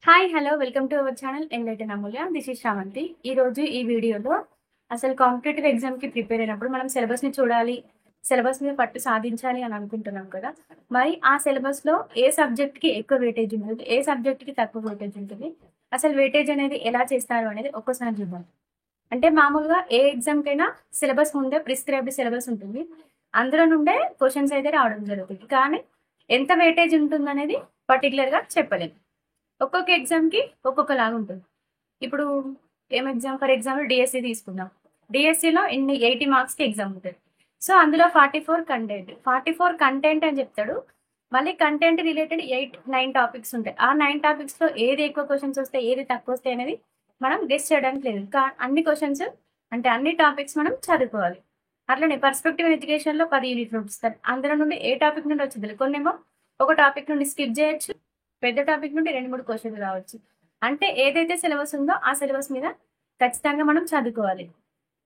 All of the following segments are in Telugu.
Hi hello welcome to our channel enlighten Amulya. This is Sravanthi. ఈరోజు ఈ వీడియోలో అసలు కాంపిటేటివ్ ఎగ్జామ్కి ప్రిపేర్ అయినప్పుడు మనం సిలబస్ని చూడాలి, సిలబస్ మీద పట్టు సాధించాలి అని అనుకుంటున్నాం కదా. మరి ఆ సిలబస్లో ఏ సబ్జెక్ట్కి ఎక్కువ వెయిటేజ్ ఉంటుంది, ఏ సబ్జెక్ట్కి తక్కువ వెయిటేజ్ ఉంటుంది, అసలు వెయిటేజ్ అనేది ఎలా చేస్తారు అనేది ఒక్కసారి చూద్దాం. అంటే మామూలుగా ఏ ఎగ్జామ్కైనా సిలబస్ ముందే ప్రిస్క్రైబ్డ్ సిలబస్ ఉంటుంది, అందులో నుండే క్వశ్చన్స్ అయితే రావడం జరుగుతుంది. కానీ ఎంత వెయిటేజ్ ఉంటుంది అనేది పర్టికులర్గా చెప్పలేము. ఒక్కొక్క ఎగ్జామ్కి ఒక్కొక్కలాగా ఉంటుంది. ఇప్పుడు ఏం ఎగ్జామ్, ఫర్ ఎగ్జాంపుల్ డిఎస్సి తీసుకుందాం. డిఎస్సిలో 80 మార్క్స్కి ఎగ్జామ్ ఉంటుంది. సో అందులో 44 కంటెంట్ అని చెప్తాడు. మళ్ళీ కంటెంట్ రిలేటెడ్ 8-9 టాపిక్స్ ఉంటాయి. ఆ 9 టాపిక్స్లో ఏది ఎక్కువ క్వశ్చన్స్ వస్తాయి, ఏది తక్కువ వస్తాయి అనేది మనం గెస్ చేయడానికి లేదు. అన్ని క్వశ్చన్స్ అంటే అన్ని టాపిక్స్ మనం చదువుకోవాలి. అట్లనే పర్స్పెక్టివ్ ఎడ్యుకేషన్లో 10 యూనిట్లు ఇస్తారు. అందులో నుండి ఏ టాపిక్ నుండి వచ్చింది, కొన్నేమో ఒక టాపిక్ నుండి స్కిప్ చేయొచ్చు, పెద్ద టాపిక్ నుండి 2-3 క్వశ్చన్లు రావచ్చు. అంటే ఏదైతే సిలబస్ ఉందో ఆ సిలబస్ మీద ఖచ్చితంగా మనం చదువుకోవాలి.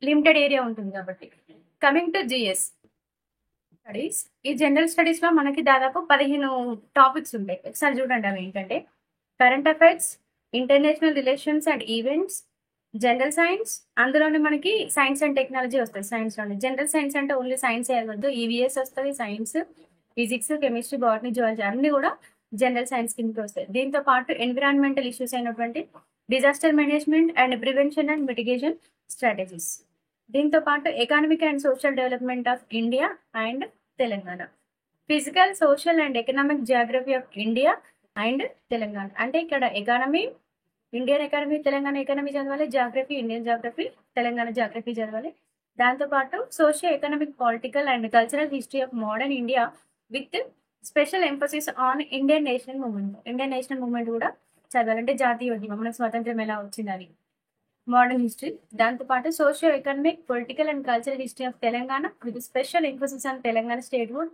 లిమిటెడ్ ఏరియా ఉంటుంది కాబట్టి. కమింగ్ టు జిఎస్ స్టడీస్, ఈ జనరల్ స్టడీస్లో మనకి దాదాపు 15 టాపిక్స్ ఉంటాయి. ఒకసారి చూడండి. అవి ఏంటంటే current affairs, international relations and events, general science, అందులోనే మనకి సైన్స్ అండ్ టెక్నాలజీ వస్తుంది. సైన్స్లోనే జనరల్ సైన్స్ అంటే ఓన్లీ సైన్స్ అవ్వద్దు, ఈవీఎస్ వస్తుంది, science, physics, chemistry, botany, zoology అన్ని కూడా జనరల్ సైన్స్ కిందకి వస్తాయి. దీంతో పాటు ఎన్విరాన్మెంటల్ ఇష్యూస్ అయినటువంటి disaster management and prevention and mitigation strategies, దీంతో పాటు economic and social development of India and Telangana, physical, social and economic Geography of India and Telangana. అంటే ఇక్కడ economy, Indian economy, Telangana economy చదవాలి, geography, Indian geography, Telangana geography చదవాలి. దాంతోపాటు socio economic, political and cultural history of modern India with special emphasis on Indian national movement. Indian national movement కూడా చదవాలంటే జాతీయ ఉద్యమం, మనకు స్వాతంత్రం ఎలా వచ్చిందని, మోడర్న్ హిస్టరీ. దాంతోపాటు socio economic, political and cultural history of Telangana with special emphasis on Telangana statehood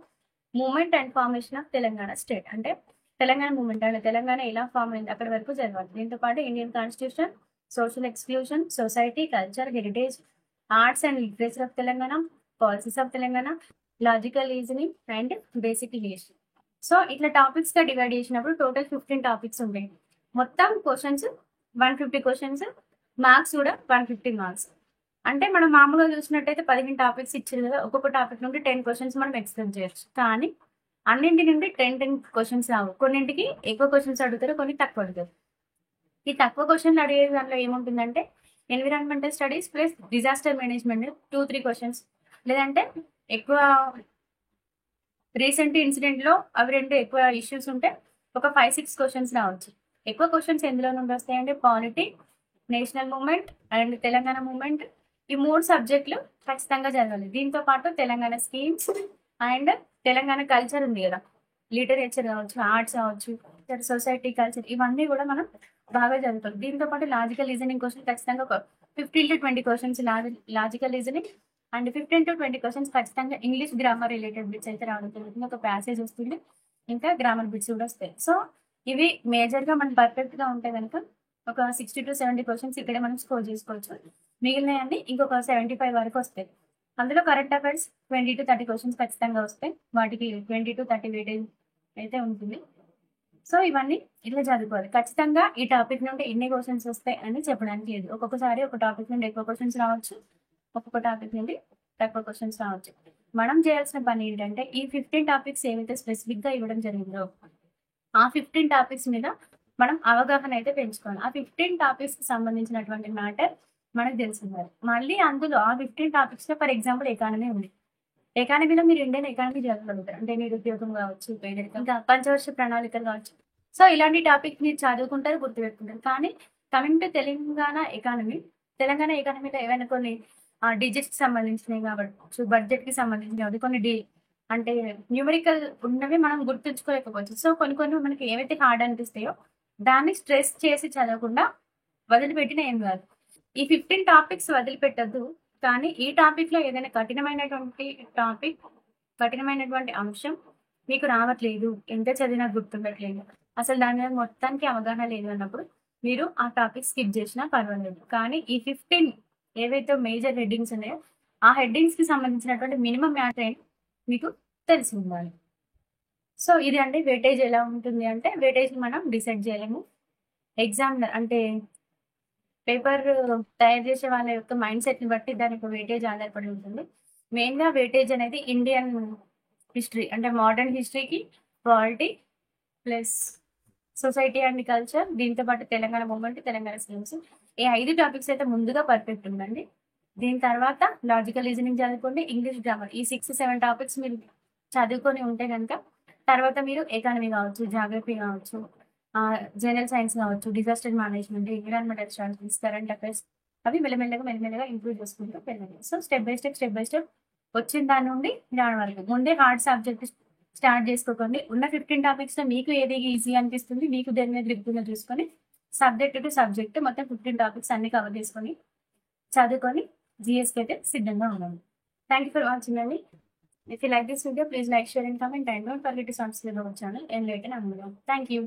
movement and formation of Telangana state. అంటే తెలంగాణ మూవ్మెంట్ అంటే తెలంగాణ ఎలా ఫామ్ అయింది అక్కడి వరకు చదవాలి. దీంతో పాటు Indian constitution, social exclusion, society, culture, heritage, arts and literature of Telangana, policies of Telangana, logical reasoning and basic relation. So ఇట్లా టాపిక్స్గా డివైడ్ చేసినప్పుడు టోటల్ 15 టాపిక్స్ ఉంటాయి. మొత్తం క్వశ్చన్స్ 150 క్వశ్చన్స్, మార్క్స్ కూడా 150 మార్క్స్. అంటే మనం మామూలుగా చూసినట్టయితే 15 టాపిక్స్ ఇచ్చారు కదా, ఒక్కొక్క టాపిక్ నుండి 10 క్వశ్చన్స్ మనం ఎక్స్ప్లెయిన్ చేయొచ్చు. కానీ అన్నింటి నుండి 10 క్వశ్చన్స్ రావు. కొన్నింటికి ఎక్కువ క్వశ్చన్స్ అడుగుతారు, కొన్ని తక్కువ అడుగుతారు. ఈ తక్కువ క్వశ్చన్లు అడిగే దాంట్లో ఏముంటుందంటే environmental studies plus disaster management 2-3 questions, లేదంటే ఎక్కువ రీసెంట్ ఇన్సిడెంట్లో అవి రెండు ఎక్కువ ఇష్యూస్ ఉంటే ఒక 5-6 క్వశ్చన్స్ రావచ్చు. ఎక్కువ క్వశ్చన్స్ ఎందులో నుండి వస్తాయంటే polity, national movement and Telangana movement, ఈ 3 సబ్జెక్టులు ఖచ్చితంగా చదవాలి. దీంతో పాటు Telangana schemes and Telangana culture ఉంది కదా, లిటరేచర్ కావచ్చు, ఆర్ట్స్ కావచ్చు, సొసైటీ, కల్చర్, ఇవన్నీ కూడా మనం బాగా చదువుతాం. దీంతో పాటు లాజికల్ రీజనింగ్ క్వశ్చన్ ఖచ్చితంగా ఒక 15-20 questions logical reasoning and 15-20 questions ఖచ్చితంగా ఇంగ్లీష్ గ్రామర్ రిలేటెడ్ బిట్స్ అయితే రావడం జరుగుతుంది. ఒక ప్యాసేజ్ వస్తుంది, ఇంకా గ్రామర్ బిట్స్ కూడా వస్తాయి. సో ఇవి మేజర్గా మనం పర్ఫెక్ట్గా ఉంటే కనుక ఒక 60-70 క్వశ్చన్స్ ఇక్కడే మనం స్కోర్ చేసుకోవచ్చు. మిగిలినవన్నీ ఇంకొక 75 వరకు వస్తాయి. అందులో కరెంట్ అఫైర్స్ 20-30 క్వశ్చన్స్ ఖచ్చితంగా వస్తాయి, వాటికి 20-30 వెయిటేజ్ అయితే ఉంటుంది. సో ఇవన్నీ ఇట్లా చదువుకోవాలి. ఖచ్చితంగా ఈ టాపిక్ నుండి ఎన్ని క్వశ్చన్స్ వస్తాయి అని చెప్పడానికి లేదు. ఒక్కొక్కసారి ఒక టాపిక్ నుండి ఎక్కువ క్వశ్చన్స్ రావచ్చు, ఒక్కొక్క టాపిక్ నుండి తక్కువ క్వశ్చన్స్ రావచ్చు. మనం చేయాల్సిన పని ఏంటంటే ఈ 15 టాపిక్స్ ఏవైతే స్పెసిఫిక్గా ఇవ్వడం జరిగిందో ఆ 15 టాపిక్స్ మీద మనం అవగాహన అయితే పెంచుకోవాలి. ఆ 15 టాపిక్స్కి సంబంధించినటువంటి మ్యాటర్ మనకు తెలిసింది. మళ్ళీ అందులో ఆ 15 టాపిక్స్లో ఫర్ ఎగ్జాంపుల్ ఎకానమీ ఉంది. ఎకానమీలో మీరు ఇండియన్ ఎకానమీ చదవగలుగుతారు, అంటే నిరుద్యోగం కావచ్చు, పేదరికం, ఇంకా పంచవర్ష ప్రణాళికలు కావచ్చు. సో ఇలాంటి టాపిక్ మీరు చదువుకుంటారు, గుర్తుపెట్టుకుంటారు. కానీ coming to Telangana economy, Telangana ఎకానమీలో ఏవైనా కొన్ని డిజిట్స్కి సంబంధించినవి కావచ్చు, బడ్జెట్కి సంబంధించినవి కావచ్చు, కొన్ని అంటే న్యూమరికల్ ఉన్నవి మనం గుర్తుంచుకోలేకపోవచ్చు. సో కొన్ని మనకి ఏవైతే హార్డ్ అనిపిస్తాయో దాన్ని స్ట్రెస్ చేసి చదవకుండా వదిలిపెట్టిన ఏం కాదు. ఈ 15 టాపిక్స్ వదిలిపెట్టద్దు. కానీ ఈ టాపిక్లో ఏదైనా కఠినమైనటువంటి అంశం మీకు రావట్లేదు, ఎంత చదివినా గుర్తుండట్లేదు, అసలు దాని మీద మొత్తానికి అవగాహన లేదు అన్నప్పుడు మీరు ఆ టాపిక్ స్కిప్ చేసినా పర్వాలేదు. కానీ ఈ 15 ఏవైతే మేజర్ హెడ్డింగ్స్ ఉన్నాయో ఆ హెడ్డింగ్స్కి సంబంధించినటువంటి మినిమం మ్యాటర్ మీకు తెలిసి ఉండాలి. సో ఇది అంటే వెయిటేజ్ ఎలా ఉంటుంది అంటే వెయిటేజ్ మనం డిసైడ్ చేయలేము. ఎగ్జామినర్ అంటే పేపర్ తయారు చేసే వాళ్ళ యొక్క మైండ్ సెట్‌ని బట్టి దానికి వెయిటేజ్ ఆధారపడి ఉంటుంది. మెయిన్‌గా వెయిటేజ్ అనేది ఇండియన్ హిస్టరీ అంటే మోడర్న్ హిస్టరీకి, polity plus society and culture, దీంతో పాటు తెలంగాణ మూవ్‌మెంట్, తెలంగాణ స్కీమ్స్. ఈ 5 టాపిక్స్ అయితే ముందుగా పర్ఫెక్ట్ ఉందండి. దీని తర్వాత లాజికల్ రీజనింగ్ చదువుకోండి, ఇంగ్లీష్ గ్రామర్. ఈ 6, 7 టాపిక్స్ మీరు చదువుకొని ఉంటే గనక తర్వాత మీరు ఎకానమీ కావచ్చు, జాగ్రఫీ కావచ్చు, జనరల్ సైన్స్ కావచ్చు, disaster management, environmental studies, current affairs అవి మెల్లమెల్లగా ఇంప్రూవ్ చేసుకుంటూ వెళ్ళండి. సో స్టెప్ బై స్టెప్ వచ్చిన దాని నుండి దాని వరకు. ముందే హార్డ్ సబ్జెక్ట్ స్టార్ట్ చేసుకోకండి. ఉన్న 15 టాపిక్స్‌లో మీకు ఏది ఈజీ అనిపిస్తుంది, మీకు దేని మీద గ్రిప్ ఉందో చూసుకొని సబ్జెక్ట్ టు సబ్జెక్ట్ మొత్తం 15 టాపిక్స్ అన్ని కవర్ చేసుకొని చదువుకొని జీఎస్‌కి అయితే సిద్ధంగా ఉండండి. థ్యాంక్ యూ ఫర్ వాచింగ్ అండి. If you like this video, please like, share and comment, and don't forget to subscribe our channel and like and unfollow. Thank you.